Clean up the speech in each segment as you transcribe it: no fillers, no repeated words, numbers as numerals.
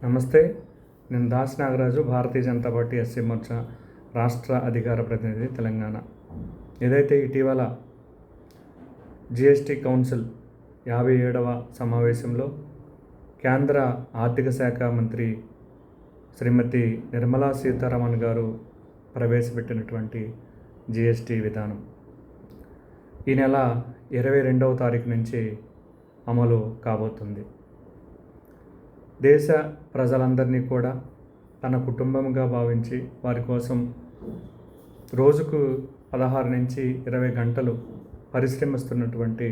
నమస్తే. నేను Das Nagaraju, Bharatiya Janata party SC Morcha రాష్ట్ర అధికార ప్రతినిధి, తెలంగాణ. ఏదైతే ఇటీవల జిఎస్టీ కౌన్సిల్ 57వ సమావేశంలో కేంద్ర ఆర్థిక శాఖ మంత్రి శ్రీమతి నిర్మలా సీతారామన్ గారు ప్రవేశపెట్టినటువంటి జిఎస్టీ విధానం ఈ నెల 22వ తారీఖు నుంచి అమలు కాబోతుంది. దేశ ప్రజలందరినీ కూడా తన కుటుంబంగా భావించి వారి కోసం రోజుకు 16 నుంచి 20 గంటలు పరిశ్రమిస్తున్నటువంటి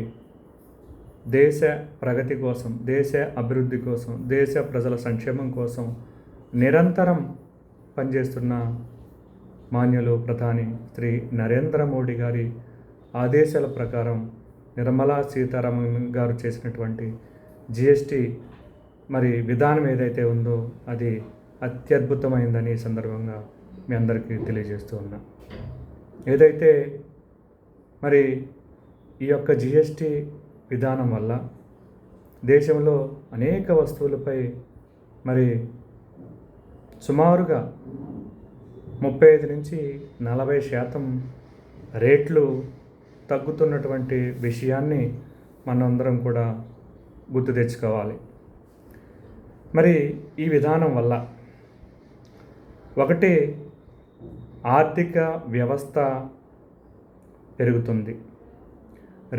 దేశ ప్రగతి కోసం, దేశ అభివృద్ధి కోసం, దేశ ప్రజల సంక్షేమం కోసం నిరంతరం పనిచేస్తున్న మాన్యులు ప్రధాని శ్రీ నరేంద్ర మోడీ గారి ఆదేశాల ప్రకారం నిర్మలా సీతారామన్ గారు చేసినటువంటి జిఎస్టీ విధానం ఏదైతే ఉందో అది అత్యద్భుతమైందని ఈ సందర్భంగా మీ అందరికీ తెలియజేస్తూ ఉన్నా. ఏదైతే ఈ యొక్క జిఎస్టీ విధానం వల్ల దేశంలో అనేక వస్తువులపై సుమారుగా 35 నుంచి 40% రేట్లు తగ్గుతున్నటువంటి విషయాన్ని మనందరం కూడా గుర్తు తెచ్చుకోవాలి. ఈ విధానం వల్ల ఒకటి, ఆర్థిక వ్యవస్థ పెరుగుతుంది.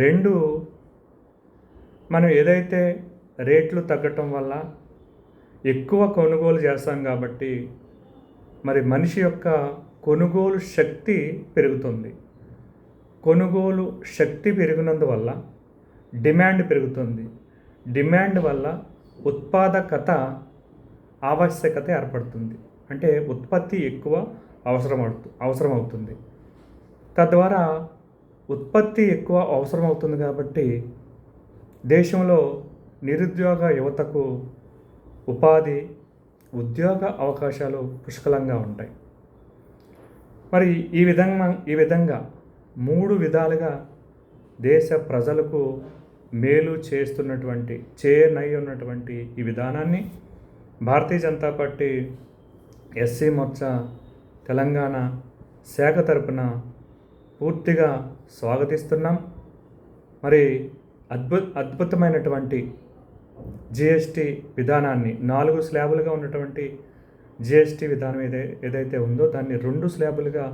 2, మనం ఏదైతే రేట్లు తగ్గటం వల్ల ఎక్కువ కొనుగోలు చేస్తాం కాబట్టి మనిషి యొక్క కొనుగోలు శక్తి పెరుగుతుంది. కొనుగోలు శక్తి పెరిగినందువల్ల డిమాండ్ పెరుగుతుంది. డిమాండ్ వల్ల ఉత్పాదకత ఆవశ్యకత ఏర్పడుతుంది. అంటే ఉత్పత్తి ఎక్కువ అవసరమవుతుంది. తద్వారా ఉత్పత్తి ఎక్కువ అవసరమవుతుంది కాబట్టి దేశంలో నిరుద్యోగ యువతకు ఉద్యోగ అవకాశాలు పుష్కలంగా ఉంటాయి. ఈ విధంగా 3 విధాలుగా దేశ ప్రజలకు మేలు చేయనయ్యున్నటువంటి ఈ విధానాన్ని భారతీయ జనతా పార్టీ ఎస్సీ మోర్చా తెలంగాణ శాఖ తరపున పూర్తిగా స్వాగతిస్తున్నాం. అద్భుతమైనటువంటి జిఎస్టీ విధానాన్ని 4 స్లాబులుగా ఉన్నటువంటి జిఎస్టీ విధానం ఏదైతే ఉందో దాన్ని 2 స్లాబులుగా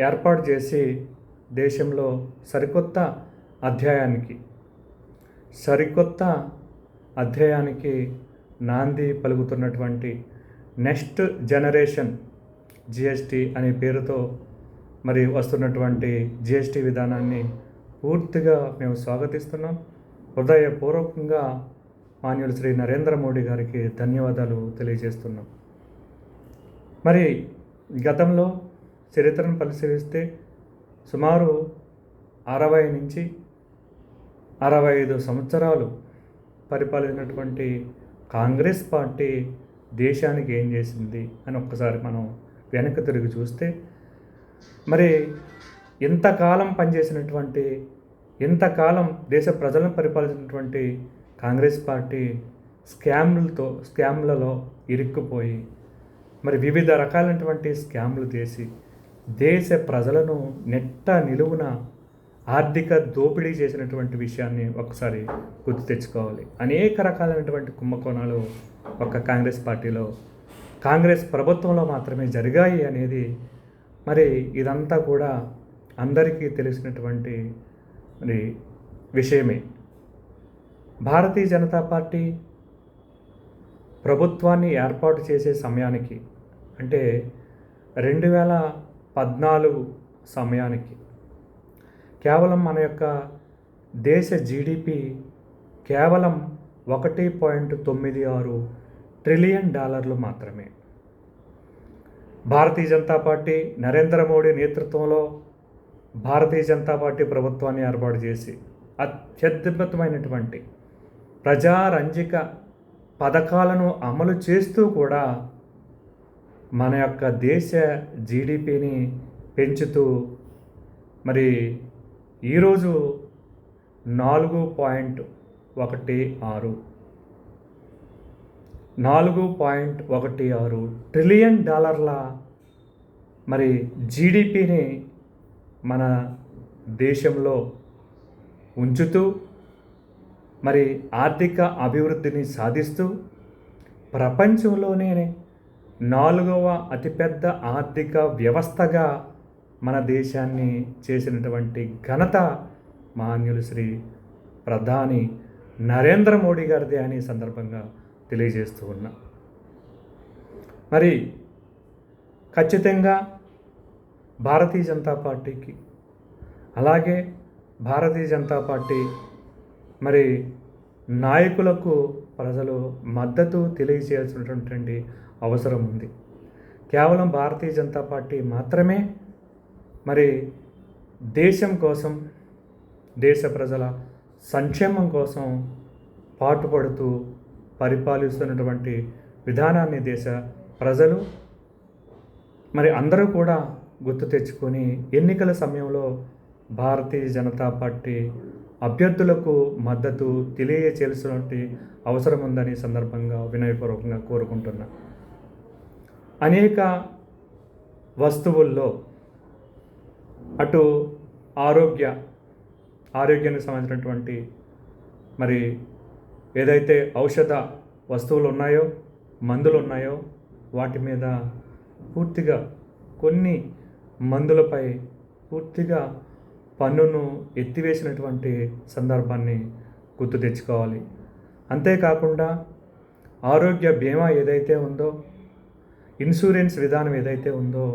ఏర్పాటు చేసి దేశంలో సరికొత్త అధ్యాయానికి నాంది పలుకుతున్నటువంటి నెక్స్ట్ జనరేషన్ జిఎస్టీ అనే పేరుతో వస్తున్నటువంటి జిఎస్టీ విధానాన్ని పూర్తిగా మేము స్వాగతిస్తున్నాం. హృదయపూర్వకంగా మాన్యులు శ్రీ నరేంద్ర మోడీ గారికి ధన్యవాదాలు తెలియజేస్తున్నాం. గతంలో చరిత్రను పరిశీలిస్తే సుమారు 60 నుంచి 65 సంవత్సరాలు పరిపాలించినటువంటి కాంగ్రెస్ పార్టీ దేశానికి ఏం చేసింది అని ఒక్కసారి మనం వెనక్కి తిరిగి చూస్తే ఇంతకాలం దేశ ప్రజలను పరిపాలించినటువంటి కాంగ్రెస్ పార్టీ స్కామ్లలో ఇరుక్కుపోయి వివిధ రకాలైనటువంటి స్కామ్లు చేసి దేశ ప్రజలను నిలువున ఆర్థిక దోపిడీ చేసినటువంటి విషయాన్ని ఒకసారి గుర్తు తెచ్చుకోవాలి. అనేక రకాలైనటువంటి కుంభకోణాలు కాంగ్రెస్ పార్టీలో, కాంగ్రెస్ ప్రభుత్వంలో మాత్రమే జరిగాయి అనేది ఇదంతా కూడా అందరికీ తెలిసినటువంటి విషయమే. భారతీయ జనతా పార్టీ ప్రభుత్వాన్ని ఏర్పాటు చేసే సమయానికి అంటే 2014 సమయానికి కేవలం మన యొక్క దేశ జీడిపి కేవలం $1.96 ట్రిలియన్ మాత్రమే. భారతీయ జనతా పార్టీ నరేంద్ర మోడీ నేతృత్వంలో భారతీయ జనతా పార్టీ ప్రభుత్వాన్ని ఏర్పాటు చేసి అత్యద్భుతమైనటువంటి ప్రజారంజిక పథకాలను అమలు చేస్తూ కూడా మన యొక్క దేశ జీడిపిని పెంచుతూ ఈరోజు 4.16 ట్రిలియన్ డాలర్ల మరి జీడిపిని మన దేశంలో ఉంచుతూ మరి ఆర్థిక అభివృద్ధిని సాధిస్తూ ప్రపంచంలోనే 4వ అతిపెద్ద ఆర్థిక వ్యవస్థగా మన దేశాన్ని చేసినటువంటి ఘనత మాన్యులు శ్రీ ప్రధాని నరేంద్ర మోడీ గారిదే అని సందర్భంగా తెలియజేస్తూ ఉన్నా. మరి ఖచ్చితంగా భారతీయ జనతా పార్టీకి, అలాగే భారతీయ జనతా పార్టీ మరి నాయకులకు ప్రజలు మద్దతు తెలియజేయాల్సినటువంటి అవసరం ఉంది. కేవలం భారతీయ జనతా పార్టీ మాత్రమే మరి దేశం కోసం, దేశ ప్రజల సంక్షేమం కోసం పాటుపడుతూ పరిపాలిస్తున్నటువంటి విధానాన్ని దేశ ప్రజలు మరి అందరూ కూడా గుర్తు తెచ్చుకొని ఎన్నికల సమయంలో భారతీయ జనతా పార్టీ అభ్యర్థులకు మద్దతు తెలియచేయాల్సినటువంటి అవసరం ఉందని సందర్భంగా వినయపూర్వకంగా కోరుకుంటున్నా. అనేక వస్తువుల్లో అటు ఆరోగ్యానికి సంబంధించినటువంటి మరి ఏదైతే ఔషధ వస్తువులు ఉన్నాయో, మందులు ఉన్నాయో వాటి మీద పూర్తిగా కొన్ని మందులపై పూర్తిగా పన్నును ఎత్తివేసినటువంటి సందర్భాన్ని గుర్తు తెచ్చుకోవాలి. అంతేకాకుండా ఆరోగ్య బీమా ఏదైతే ఉందో, ఇన్సూరెన్స్ విధానం ఏదైతే ఉందో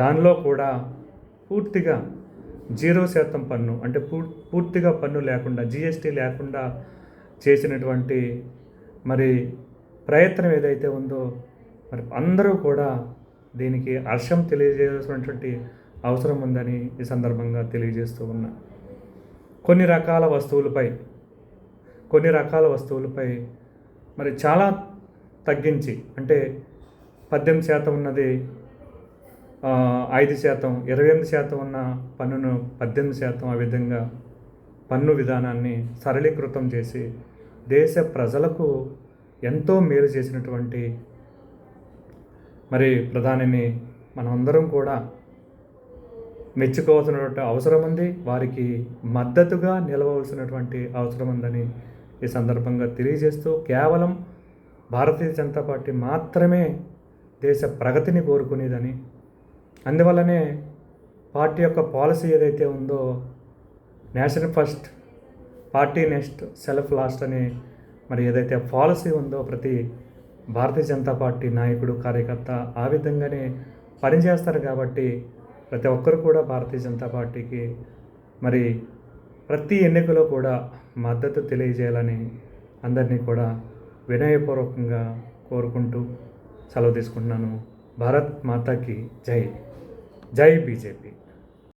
దానిలో కూడా పూర్తిగా 0% పన్ను, అంటే పూర్తిగా పన్ను లేకుండా, జిఎస్టీ లేకుండా చేసినటువంటి మరి ప్రయత్నం ఏదైతే ఉందో మరి అందరూ కూడా దీనికి హర్షం తెలియజేయాల్సినటువంటి అవసరం ఉందని ఈ సందర్భంగా తెలియజేస్తూ ఉన్నా. కొన్ని రకాల వస్తువులపై మరి చాలా తగ్గించి, అంటే 18% ఉన్నది 5%, 28% ఉన్న పన్నును 18%, ఆ విధంగా పన్ను విధానాన్ని సరళీకృతం చేసి దేశ ప్రజలకు ఎంతో మేలు చేసినటువంటి మరి ప్రధానిని మనమందరం కూడా మెచ్చుకోవాల్సినటువంటి అవసరం ఉంది. వారికి మద్దతుగా నిలవవలసినటువంటి అవసరం ఉందని ఈ సందర్భంగా తెలియజేస్తూ, కేవలం భారతీయ జనతా పార్టీ మాత్రమే దేశ ప్రగతిని కోరుకునేదని, అందువల్లనే పార్టీ యొక్క పాలసీ ఏదైతే ఉందో nation first, party next, self last అని మరి ఏదైతే పాలసీ ఉందో ప్రతి భారతీయ జనతా పార్టీ నాయకుడు, కార్యకర్త ఆ విధంగానే పనిచేస్తారు. కాబట్టి ప్రతి ఒక్కరు కూడా భారతీయ జనతా పార్టీకి మరి ప్రతి ఎన్నికలో కూడా మద్దతు తెలియజేయాలని అందరినీ కూడా వినయపూర్వకంగా కోరుకుంటూ సెలవు తీసుకుంటున్నాను. భారత్ మాతాకి జై. జై బీజేపీ.